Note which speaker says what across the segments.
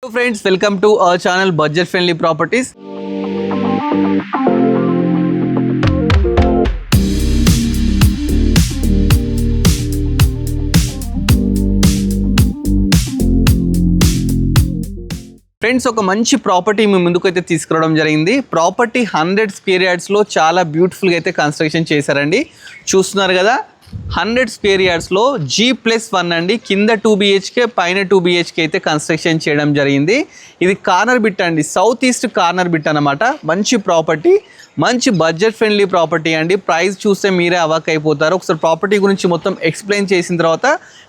Speaker 1: Hello friends, welcome to our channel Budget Friendly Properties. Friends, ఒక మంచి property మీ ముందుకైతే తీసుకురావడం జరిగింది. ప్రాపర్టీ 100 స్క్వేర్ యార్డ్స్లో చాలా బ్యూటిఫుల్గా అయితే కన్స్ట్రక్షన్ చేశారండి. చూస్తున్నారు కదా, 100 స్క్వేర్ యార్డ్స్లో G+1 అండి. కింద 2 BHK పైన 2 BHK అయితే కన్స్ట్రక్షన్ చేయడం జరిగింది. ఇది కార్నర్ బిట్ అండి, సౌత్ ఈస్ట్ కార్నర్ బిట్ అనమాట. మంచి ప్రాపర్టీ, మంచి బడ్జెట్ ఫ్రెండ్లీ ప్రాపర్టీ అండి. ప్రైస్ చూస్తే మీరే అవాక్ అయిపోతారు. ఒకసారి ప్రాపర్టీ గురించి మొత్తం ఎక్స్ప్లెయిన్ చేసిన తర్వాత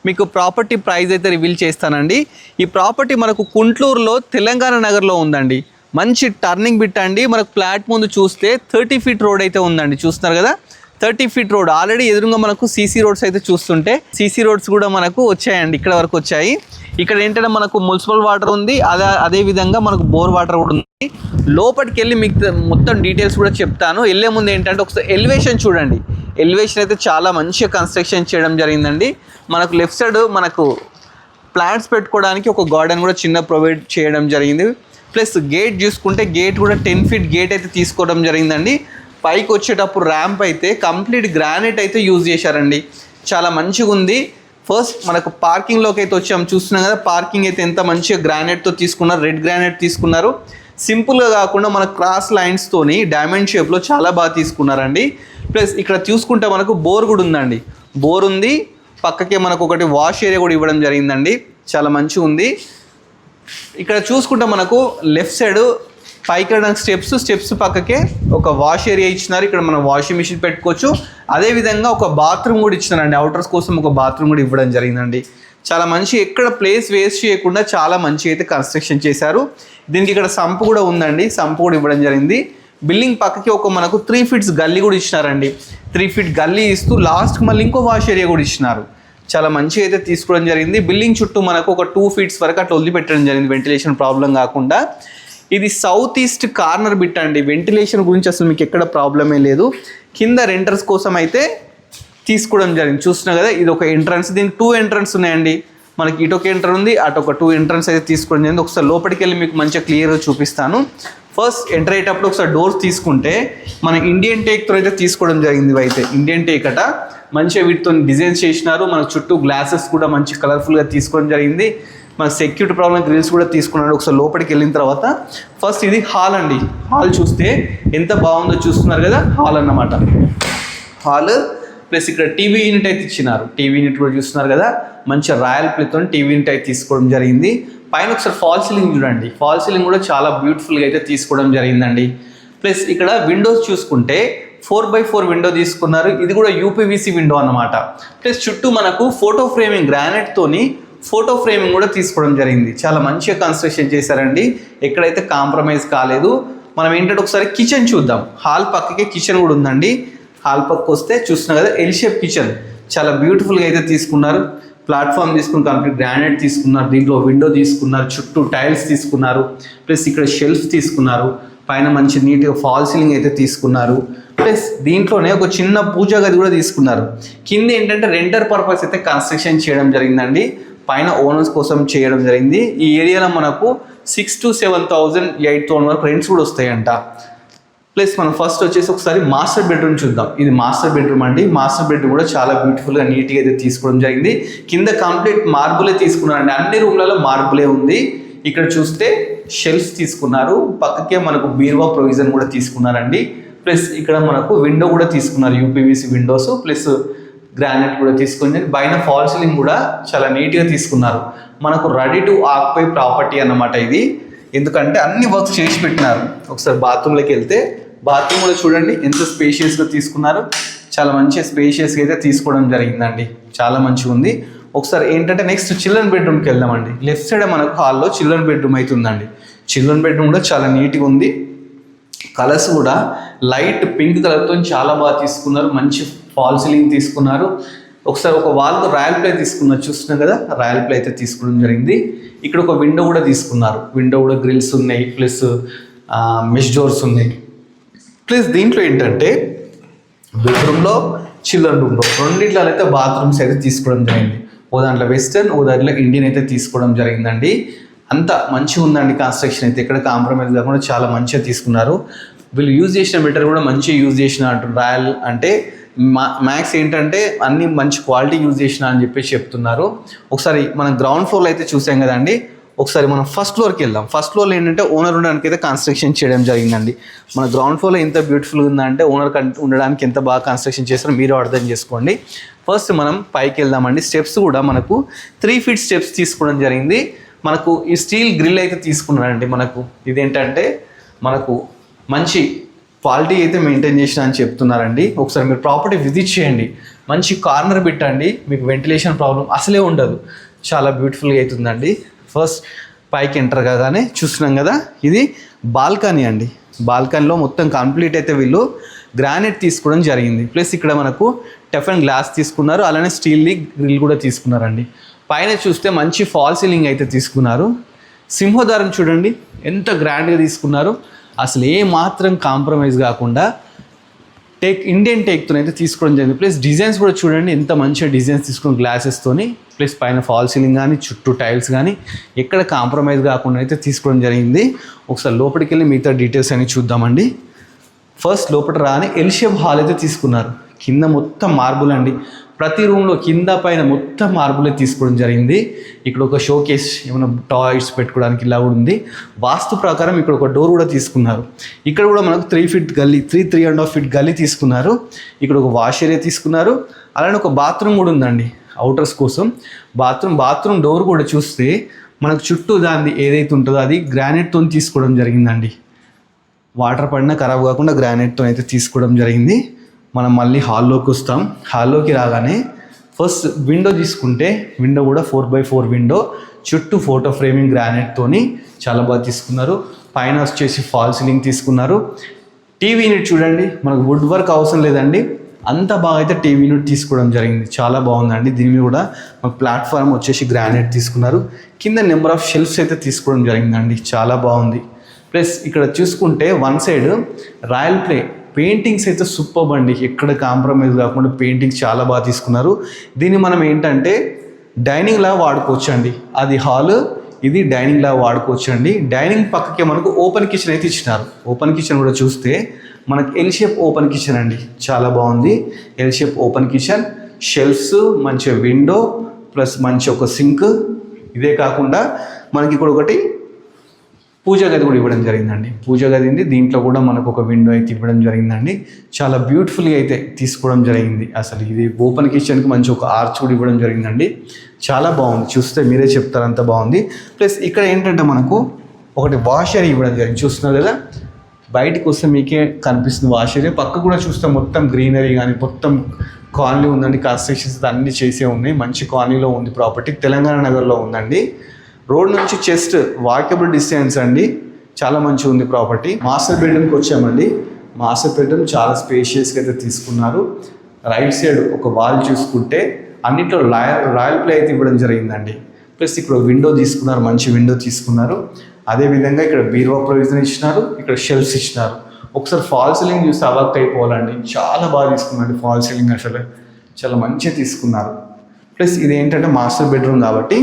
Speaker 1: మీకు ప్రాపర్టీ ప్రైస్ అయితే రివీల్ చేస్తానండి. ఈ ప్రాపర్టీ మనకు కుంట్లూరులో తెలంగాణ నగర్లో ఉందండి. మంచి టర్నింగ్ బిట్ అండి. మనకు ఫ్లాట్ ముందు చూస్తే 30 ఫీట్ రోడ్ అయితే ఉందండి. చూస్తున్నారు కదా, 30 ఫీట్ రోడ్. ఆల్రెడీ ఎదురుగా మనకు సీసీ రోడ్స్ అయితే చూస్తుంటే సీసీ రోడ్స్ కూడా మనకు వచ్చాయండి, ఇక్కడ వరకు వచ్చాయి. ఇక్కడ ఏంటంటే మనకు మున్సిపల్ వాటర్ ఉంది, అదే విధంగా మనకు బోర్ వాటర్ కూడా ఉంది. లోపలికి వెళ్ళి మీకు మొత్తం డీటెయిల్స్ కూడా చెప్తాను. వెళ్ళే ముందు ఏంటంటే ఒకసారి ఎలివేషన్ చూడండి. ఎలివేషన్ అయితే చాలా మంచిగా కన్స్ట్రక్షన్ చేయడం జరిగిందండి. మనకు లెఫ్ట్ సైడ్ మనకు ప్లాంట్స్ పెట్టుకోవడానికి ఒక గార్డెన్ కూడా చిన్న ప్రొవైడ్ చేయడం జరిగింది. ప్లస్ గేట్ చూసుకుంటే గేట్ కూడా 10 ఫీట్ గేట్ అయితే తీసుకోవడం జరిగిందండి. పైకి వచ్చేటప్పుడు ర్యాంప్ అయితే కంప్లీట్ గ్రానైట్ అయితే యూజ్ చేశారండి. చాలా మంచిగా ఉంది. ఫస్ట్ మనకు పార్కింగ్లోకి అయితే వచ్చాము. చూస్తున్నాం కదా, పార్కింగ్ అయితే ఎంత మంచిగా గ్రానైట్తో తీసుకున్నారు, రెడ్ గ్రానైట్ తీసుకున్నారు. సింపుల్గా కాకుండా మన క్రాస్ లైన్స్తోని డైమండ్ షేప్లో చాలా బాగా తీసుకున్నారండి. ప్లస్ ఇక్కడ చూసుకుంటే మనకు బోర్ కూడా ఉందండి. బోర్ ఉంది, పక్కకే మనకు ఒకటి వాష్ ఏరియా కూడా ఇవ్వడం జరిగిందండి. చాలా మంచిగా ఉంది. ఇక్కడ చూసుకుంటే మనకు లెఫ్ట్ సైడ్ పైకి వెళ్ళడానికి స్టెప్స్ పక్కకే ఒక వాష్ ఏరియా ఇచ్చినారు. ఇక్కడ మనం వాషింగ్ మిషన్ పెట్టుకోవచ్చు. అదేవిధంగా ఒక బాత్రూమ్ కూడా ఇచ్చినారండి. అవుటర్స్ కోసం ఒక బాత్రూమ్ కూడా ఇవ్వడం జరిగిందండి. చాలా మంచి, ఎక్కడ ప్లేస్ వేస్ట్ చేయకుండా చాలా మంచిగా అయితే కన్స్ట్రక్షన్ చేశారు. దీనికి ఇక్కడ సంపు కూడా ఉందండి, సంపు కూడా ఇవ్వడం జరిగింది. బిల్డింగ్ పక్కకి ఒక మనకు 3 ఫీట్స్ గల్లీ కూడా ఇచ్చినారండి. 3 ఫీట్ గల్లీ ఇస్తూ లాస్ట్కి మళ్ళీ ఇంకో వాష్ ఏరియా కూడా ఇచ్చినారు. చాలా మంచిగా అయితే తీసుకోవడం జరిగింది. బిల్డింగ్ చుట్టూ మనకు ఒక 2 ఫీట్స్ వరకు అట్లా వదిలిపెట్టడం జరిగింది, వెంటిలేషన్ ప్రాబ్లం కాకుండా. ఇది సౌత్ ఈస్ట్ కార్నర్ బిట్ అండి. వెంటిలేషన్ గురించి అసలు మీకు ఎక్కడ ప్రాబ్లమే లేదు. కింద రెంటర్స్ కోసం అయితే తీసుకోవడం జరిగింది. చూస్తున్నా కదా, ఇది ఒక ఎంట్రన్స్. దీనికి 2 ఎంట్రన్స్ ఉన్నాయండి. మనకి ఇటు ఒక ఎంటర్ ఉంది, అటు ఒక 2 ఎంట్రన్స్ అయితే తీసుకోవడం జరిగింది. ఒకసారి లోపలికి వెళ్ళి మీకు మంచిగా క్లియర్గా చూపిస్తాను. ఫస్ట్ ఎంటర్ అయ్యేటప్పుడు ఒకసారి డోర్స్ తీసుకుంటే మన ఇండియన్ టేక్తో అయితే తీసుకోవడం జరిగింది. ఇవైతే ఇండియన్ టేక్ అట. మంచిగా వీటితో డిజైన్స్ చేసినారు. మన చుట్టూ గ్లాసెస్ కూడా మంచి కలర్ఫుల్గా తీసుకోవడం జరిగింది. మన సెక్యూరిటీ ప్రాబ్లం గ్రిల్స్ కూడా తీసుకున్నాడు. ఒకసారి లోపలికి వెళ్ళిన తర్వాత ఫస్ట్ ఇది హాల్ అండి. హాల్ చూస్తే ఎంత బాగుందో చూస్తున్నారు కదా, హాల్ అన్నమాట. హాల్ ప్లస్ ఇక్కడ టీవీ యూనిట్ అయితే ఇచ్చినారు. టీవీ యూనిట్ కూడా చూస్తున్నారు కదా, మంచి రాయల్ ప్లేతో టీవీ యూనిట్ అయితే తీసుకోవడం జరిగింది. పైన ఒకసారి ఫాల్ సీలింగ్ చూడండి. ఫాల్ సీలింగ్ కూడా చాలా బ్యూటిఫుల్గా అయితే తీసుకోవడం జరిగిందండి. ప్లస్ ఇక్కడ విండోస్ చూసుకుంటే 4x4 విండో తీసుకున్నారు. ఇది కూడా UPVC విండో అన్నమాట. ప్లస్ చుట్టూ మనకు ఫోటో ఫ్రేమింగ్ గ్రానైట్తోని ఫోటో ఫ్రేమింగ్ కూడా తీసుకోవడం జరిగింది. చాలా మంచిగా కన్స్ట్రక్షన్ చేశారండి. ఎక్కడైతే కాంప్రమైజ్ కాలేదు. మనం ఏంటంటే ఒకసారి కిచెన్ చూద్దాం. హాల్ పక్కకే కిచెన్ కూడా ఉందండి. హాల్ పక్కకు వస్తే చూస్తున్నా కదా, ఎల్ షేప్ కిచెన్ చాలా బ్యూటిఫుల్గా అయితే తీసుకున్నారు. ప్లాట్ఫామ్ తీసుకుని కంప్లీట్ గ్రానైట్ తీసుకున్నారు. దీంట్లో విండో తీసుకున్నారు, చుట్టూ టైల్స్ తీసుకున్నారు. ప్లస్ ఇక్కడ షెల్ఫ్ తీసుకున్నారు. పైన మంచి నీట్గా ఫాల్ సీలింగ్ అయితే తీసుకున్నారు. ప్లస్ దీంట్లోనే ఒక చిన్న పూజా గది కూడా తీసుకున్నారు. కింద ఏంటంటే రెంటర్ పర్పస్ అయితే కన్స్ట్రక్షన్ చేయడం జరిగిందండి. పైన ఓనర్స్ కోసం చేయడం జరిగింది. ఈ ఏరియాలో మనకు 6,000 to 7,000, 8,000 వరకు రెంట్స్ కూడా వస్తాయంట. ప్లస్ మనం ఫస్ట్ వచ్చేసి ఒకసారి మాస్టర్ బెడ్రూమ్ చూద్దాం. ఇది మాస్టర్ బెడ్రూమ్ అండి. మాస్టర్ బెడ్రూమ్ కూడా చాలా బ్యూటిఫుల్గా నీట్గా అయితే తీసుకోవడం జరిగింది. కింద కంప్లీట్ మార్బులే తీసుకున్నారండి. అన్ని రూమ్లలో మార్బులే ఉంది. ఇక్కడ చూస్తే షెల్ఫ్స్ తీసుకున్నారు. పక్కకే మనకు బీరువా ప్రొవిజన్ కూడా తీసుకున్నారండి. ప్లస్ ఇక్కడ మనకు విండో కూడా తీసుకున్నారు, UPVC విండోస్. ప్లస్ గ్రానైట్ కూడా తీసుకొని పైన ఫాల్ సీలింగ్ కూడా చాలా నీట్గా తీసుకున్నారు. మనకు రెడీ టు ఆక్యుపై ప్రాపర్టీ అన్నమాట ఇది. ఎందుకంటే అన్ని వర్క్స్ చేసి పెట్టినారు. ఒకసారి బాత్రూంలోకి వెళ్తే బాత్రూమ్ కూడా చూడండి ఎంత స్పేషియస్గా తీసుకున్నారు. చాలా మంచి స్పేషియస్గా అయితే తీసుకోవడం జరిగిందండి. చాలా మంచిగా ఉంది. ఒకసారి ఏంటంటే నెక్స్ట్ చిల్డ్రన్ బెడ్రూమ్కి వెళ్దామండి. లెఫ్ట్ సైడ్ మనకు హాల్లో చిల్డ్రన్ బెడ్రూమ్ అయితే ఉందండి. చిల్డ్రన్ బెడ్రూమ్ కూడా చాలా నీట్గా ఉంది. కలర్స్ కూడా లైట్ పింక్ కలర్తో చాలా బాగా తీసుకున్నారు. మంచి ఫాల్ సీలింగ్ తీసుకున్నారు. ఒకసారి ఒక వాల్తో రాయల్ ప్లే తీసుకున్నారు. చూస్తున్నాం కదా, రాయల్ ప్లే అయితే తీసుకోవడం జరిగింది. ఇక్కడ ఒక విండో కూడా తీసుకున్నారు. విండో కూడా గ్రిల్స్ ఉన్నాయి. ప్లస్ మెష్ డోర్స్ ఉన్నాయి. ప్లస్ దీంట్లో ఏంటంటే బెడ్రూమ్లో చిల్డ్రన్ రూమ్లో రెండిట్లో అయితే బాత్రూమ్స్ అయితే తీసుకోవడం జరిగింది. ఓ దాంట్లో వెస్టర్న్, ఓ దాంట్లో ఇండియన్ అయితే తీసుకోవడం జరిగిందండి. అంత మంచిగా ఉందండి కన్స్ట్రక్షన్ అయితే, ఎక్కడ కాంప్రమైజ్ కాకుండా చాలా మంచిగా తీసుకున్నారు. వీళ్ళు యూజ్ చేసిన మెటీరియల్ కూడా మంచిగా యూజ్ చేసిన అంటారు. రాయల్ అంటే మ్యాక్స్ ఏంటంటే అన్ని మంచి క్వాలిటీ యూజ్ చేసిన అని చెప్పేసి చెప్తున్నారు. ఒకసారి మనం గ్రౌండ్ ఫ్లోర్లో అయితే చూసాం కదండి, ఒకసారి మనం ఫస్ట్ ఫ్లోర్కి వెళ్దాం. ఫస్ట్ ఫ్లోర్లో ఏంటంటే ఓనర్ ఉండడానికి అయితే కన్స్ట్రక్షన్ చేయడం జరిగిందండి. మన గ్రౌండ్ ఫ్లోర్లో ఎంత బ్యూటిఫుల్గా ఉందంటే ఓనర్ ఉండడానికి ఎంత బాగా కన్స్ట్రక్షన్ చేస్తారో మీరు అర్థం చేసుకోండి. ఫస్ట్ మనం పైకి వెళ్దామండి. స్టెప్స్ కూడా మనకు 3 feet స్టెప్స్ తీసుకోవడం జరిగింది. మనకు ఈ స్టీల్ గ్రిల్ అయితే తీసుకున్నారండి. మనకు ఇదేంటంటే మనకు మంచి క్వాలిటీ అయితే మెయింటైన్ చేసిన అని చెప్తున్నారండి. ఒకసారి మీరు ప్రాపర్టీ విజిట్ చేయండి. మంచి కార్నర్ పెట్టండి, మీకు వెంటిలేషన్ ప్రాబ్లం అసలే ఉండదు. చాలా బ్యూటిఫుల్గా అవుతుందండి. ఫస్ట్ పైకి ఎంటర్ కాగానే చూస్తున్నాం కదా, ఇది బాల్కనీ అండి. బాల్కనీలో మొత్తం కంప్లీట్ అయితే వీళ్ళు గ్రానైట్ తీసుకోవడం జరిగింది. ప్లస్ ఇక్కడ మనకు టెఫన్ గ్లాస్ తీసుకున్నారు, అలానే స్టీల్ది గ్రిల్ కూడా తీసుకున్నారండి. పైన చూస్తే మంచి ఫాల్ సీలింగ్ అయితే తీసుకున్నారు. సింహద్వారం చూడండి ఎంత గ్రాండ్గా తీసుకున్నారు. అసలు ఏ మాత్రం కాంప్రమైజ్ కాకుండా ఇండియన్ టేక్తో అయితే తీసుకోవడం జరిగింది. ప్లస్ డిజైన్స్ కూడా చూడండి ఎంత మంచిగా డిజైన్స్ తీసుకుని గ్లాసెస్తోని. ప్లస్ పైన ఫాల్ సీలింగ్ కానీ చుట్టూ టైల్స్ కానీ ఎక్కడ కాంప్రమైజ్ కాకుండా అయితే తీసుకోవడం జరిగింది. ఒకసారి లోపలికి వెళ్ళి మిగతా డీటెయిల్స్ అని చూద్దామండి. ఫస్ట్ లోపల రాని ఎల్ షేప్ హాల్ అయితే తీసుకున్నారు. కింద మొత్తం మార్బుల్ అండి. ప్రతి రూమ్లో కింద పైన మొత్తం మార్బులే తీసుకోవడం జరిగింది. ఇక్కడ ఒక షో కేస్ ఏమైనా టాయ్స్ పెట్టుకోవడానికి ఇలా కూడా ఉంది. వాస్తు ప్రకారం ఇక్కడ ఒక డోర్ కూడా తీసుకున్నారు. ఇక్కడ కూడా మనకు 3 feet గల్లీ 3.5 feet గల్లీ తీసుకున్నారు. ఇక్కడ ఒక వాష్ ఏరియా తీసుకున్నారు. అలానే ఒక బాత్రూమ్ కూడా ఉందండి అవుటర్స్ కోసం. బాత్రూమ్ డోర్ కూడా చూస్తే మనకు చుట్టూ దాన్ని ఏదైతే ఉంటుందో అది గ్రానైట్తో తీసుకోవడం జరిగిందండి. వాటర్ పడినా ఖరాబ్ కాకుండా గ్రానైట్తో అయితే తీసుకోవడం జరిగింది. మనం మళ్ళీ హాల్లోకి వస్తాం. హాల్లోకి రాగానే ఫస్ట్ విండో తీసుకుంటే విండో కూడా 4x4 విండో, చుట్టూ ఫోటో ఫ్రేమింగ్ గ్రానైట్తోని చాలా బాగా తీసుకున్నారు. పైన వచ్చేసి ఫాల్ సీలింగ్ తీసుకున్నారు. టీవీ యూనిట్ చూడండి, మనకు వుడ్ వర్క్ అవసరం లేదండి, అంత బాగా అయితే టీవీ యూనిట్ తీసుకోవడం జరిగింది. చాలా బాగుందండి. దీని మీద కూడా మనకు ప్లాట్ఫామ్ వచ్చేసి గ్రానైట్ తీసుకున్నారు. కింద నెంబర్ ఆఫ్ షెల్ఫ్స్ అయితే తీసుకోవడం జరిగిందండి. చాలా బాగుంది. ప్లస్ ఇక్కడ చూసుకుంటే one side royal play paintings అయితే సూపర్ అండి. ఎక్కడ కాంప్రమైజ్ కాకుండా పెయింటింగ్స్ చాలా బాగా తీసుకున్నారు. దీన్ని మనం ఏంటంటే డైనింగ్ లా వాడుకోవచ్చు అండి. అది హాల్, ఇది డైనింగ్ లా వాడుకోవచ్చు అండి. డైనింగ్ పక్కకే మనకు ఓపెన్ కిచెన్ అయితే ఇచ్చినారు. ఓపెన్ కిచెన్ కూడా చూస్తే మనకు ఎల్ షేప్ ఓపెన్ కిచెన్ అండి. చాలా బాగుంది. L shape open kitchen, shelves, మంచి విండో, ప్లస్ మంచి ఒక సింక్. ఇదే కాకుండా మనకి ఇక్కడ ఒకటి పూజ గది కూడా ఇవ్వడం జరిగిందండి. పూజ గది ఉంది, దీంట్లో కూడా మనకు ఒక విండో అయితే ఇవ్వడం జరిగిందండి. చాలా బ్యూటిఫుల్గా అయితే తీసుకోవడం జరిగింది. అసలు ఇది ఓపెన్ కిచెన్కి మంచి ఒక ఆర్చ్ కూడా ఇవ్వడం జరిగిందండి. చాలా బాగుంది. చూస్తే మీరే చెప్తారు అంత బాగుంది. ప్లస్ ఇక్కడ ఏంటంటే మనకు ఒకటి వాష్ ఏరియా ఇవ్వడం జరిగింది. చూస్తున్నారు కదా, బయటకు వస్తే మీకే కనిపిస్తుంది వాష్ ఏరియా. పక్క కూడా చూస్తే మొత్తం గ్రీనరీ కానీ మొత్తం కాలనీ ఉందండి. కన్స్ట్రక్షన్స్ అన్నీ చేసే ఉన్నాయి. మంచి కాలనీలో ఉంది ప్రాపర్టీ. తెలంగాణ నగర్లో ఉందండి. రోడ్ నుంచి జస్ట్ వాకబుల్ డిస్టెన్స్ అండి. చాలా మంచిగా ఉంది ప్రాపర్టీ. మాస్టర్ బెడ్రూమ్కి వచ్చామండి. మాస్టర్ బెడ్రూమ్ చాలా స్పేషియస్గా అయితే తీసుకున్నారు. రైట్ సైడ్ ఒక వాల్ చూసుకుంటే అన్నింటిలో రాయల్ ప్లే అయితే ఇవ్వడం జరిగిందండి. ప్లస్ ఇక్కడ విండో తీసుకున్నారు, మంచి విండో తీసుకున్నారు. అదేవిధంగా ఇక్కడ బీరువా ప్రొవిజన్ ఇచ్చినారు, ఇక్కడ షెల్ఫ్స్ ఇచ్చినారు. ఒకసారి ఫాల్ సీలింగ్ చూసి అవాక్ అయిపోవాలండి. చాలా బాగా తీసుకున్నారండి ఫాల్ సీలింగ్. అసలు చాలా మంచిగా తీసుకున్నారు. ప్లస్ ఇది ఏంటంటే మాస్టర్ బెడ్రూమ్ కాబట్టి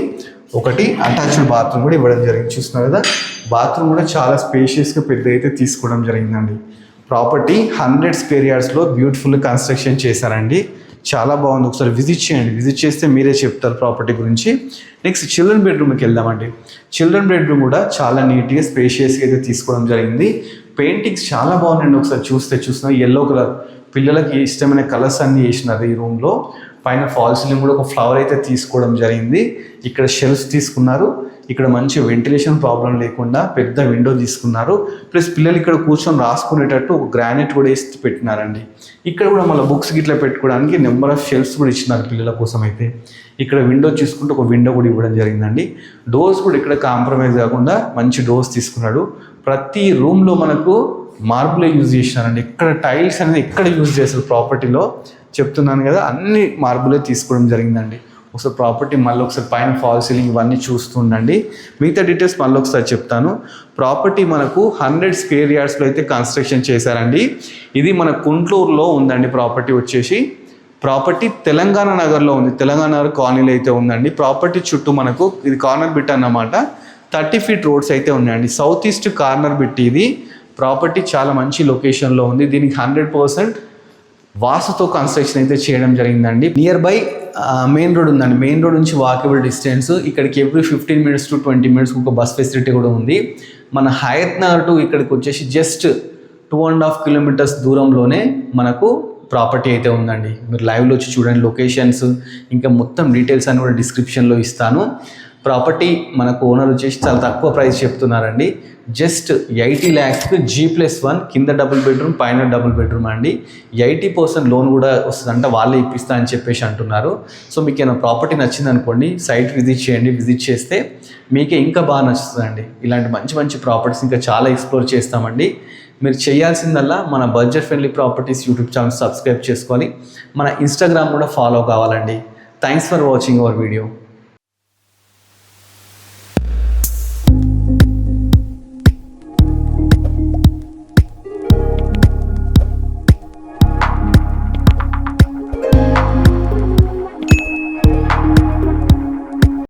Speaker 1: ఒకటి అటాచ్డ్ బాత్రూమ్ కూడా ఇవ్వడం జరిగింది. చూస్తున్నారు కదా, బాత్రూమ్ కూడా చాలా స్పేషియస్గా పెద్ద అయితే తీసుకోవడం జరిగిందండి. ప్రాపర్టీ 100 square yardsలో బ్యూటిఫుల్ కన్స్ట్రక్షన్ చేశారండి. చాలా బాగుంది. ఒకసారి విజిట్ చేయండి. విజిట్ చేస్తే మీరే చెప్తారు ప్రాపర్టీ గురించి. నెక్స్ట్ చిల్డ్రన్ బెడ్రూమ్కి వెళ్దామండి. చిల్డ్రన్ బెడ్రూమ్ కూడా చాలా నీట్గా స్పేషియస్గా అయితే తీసుకోవడం జరిగింది. పెయింటింగ్స్ చాలా బాగున్నాయండి. ఒకసారి చూస్తున్నా ఎల్లో కలర్, పిల్లలకి ఇష్టమైన కలర్స్ అన్నీ వేసినారు ఈ రూమ్లో. పైన ఫాల్ సీలింగ్ కూడా ఒక ఫ్లవర్ అయితే తీసుకోవడం జరిగింది. ఇక్కడ షెల్ఫ్స్ తీసుకున్నారు. ఇక్కడ మంచి వెంటిలేషన్ ప్రాబ్లం లేకుండా పెద్ద విండో తీసుకున్నారు. ప్లస్ పిల్లలు ఇక్కడ కూర్చొని రాసుకునేటట్టు ఒక గ్రానైట్ కూడా వేసి పెట్టినారండి. ఇక్కడ కూడా మళ్ళీ బుక్స్ గిట్లా పెట్టుకోవడానికి నెంబర్ ఆఫ్ షెల్ఫ్స్ కూడా ఇచ్చినారు పిల్లల కోసం అయితే. ఇక్కడ విండో చూసుకుంటే ఒక విండో కూడా ఇవ్వడం జరిగిందండి. డోర్స్ కూడా ఇక్కడ కాంప్రమైజ్ కాకుండా మంచి డోర్స్ తీసుకున్నాడు. ప్రతి రూమ్లో మనకు మార్బులే యూజ్ చేసినారండి. ఎక్కడ టైల్స్ అనేది ఎక్కడ యూజ్ చేస్తారు ప్రాపర్టీలో చెప్తున్నాను కదా, అన్ని మార్బులే తీసుకోవడం జరిగిందండి. ఒకసారి ప్రాపర్టీ మళ్ళీ ఒకసారి పైన ఫాల్ సీలింగ్ ఇవన్నీ చూస్తుండండి. మిగతా డీటెయిల్స్ మళ్ళీ ఒకసారి చెప్తాను. ప్రాపర్టీ మనకు 100 square yardsలో అయితే కన్స్ట్రక్షన్ చేశారండి. ఇది మన కుంట్లూరులో ఉందండి. ప్రాపర్టీ వచ్చేసి ప్రాపర్టీ తెలంగాణ నగర్లో ఉంది. తెలంగాణ నగర్ కాలనీలో అయితే ఉందండి. ప్రాపర్టీ చుట్టూ మనకు ఇది కార్నర్ బిట్ అన్నమాట. 30 feet రోడ్స్ అయితే ఉన్నాయండి. సౌత్ ఈస్ట్ కార్నర్ బిట్ ఇది. ప్రాపర్టీ చాలా మంచి లొకేషన్లో ఉంది. దీనికి 100% వాస్తుతో కన్స్ట్రక్షన్ అయితే చేయడం జరిగిందండి. నియర్ బై మెయిన్ రోడ్ ఉందండి. మెయిన్ రోడ్ నుంచి వాకబుల్ డిస్టెన్స్. ఇక్కడికి ఎవ్రీ 15 minutes to 20 minutes ఒక బస్ ఫెసిలిటీ కూడా ఉంది. మన హయత్ నగర్ టు ఇక్కడికి వచ్చేసి జస్ట్ 2.5 kilometers దూరంలోనే మనకు ప్రాపర్టీ అయితే ఉందండి. మీరు లైవ్లో వచ్చి చూడండి లొకేషన్స్, ఇంకా మొత్తం డీటెయిల్స్ అని కూడా డిస్క్రిప్షన్లో ఇస్తాను. ప్రాపర్టీ మనకు ఓనర్ వచ్చేసి చాలా తక్కువ ప్రైస్ చెప్తున్నారండి. జస్ట్ 80 lakhs G+1 కింద డబుల్ బెడ్రూమ్ పైన డబుల్ బెడ్రూమ్ అండి. 80% లోన్ కూడా వస్తుందంట, వాళ్ళే ఇప్పిస్తా అని చెప్పేసి అంటున్నారు. సో మీకు ఏమైనా ప్రాపర్టీ నచ్చింది అనుకోండి, సైట్ విజిట్ చేయండి. విజిట్ చేస్తే మీకే ఇంకా బాగా నచ్చుతుందండి. ఇలాంటి మంచి మంచి ప్రాపర్టీస్ ఇంకా చాలా ఎక్స్ప్లోర్ చేస్తామండి. మీరు చేయాల్సిందల్లా మన budget friendly properties YouTube channel subscribe చేసుకొని మన ఇన్స్టాగ్రామ్ కూడా ఫాలో కావాలండి. Thanks for watching our video.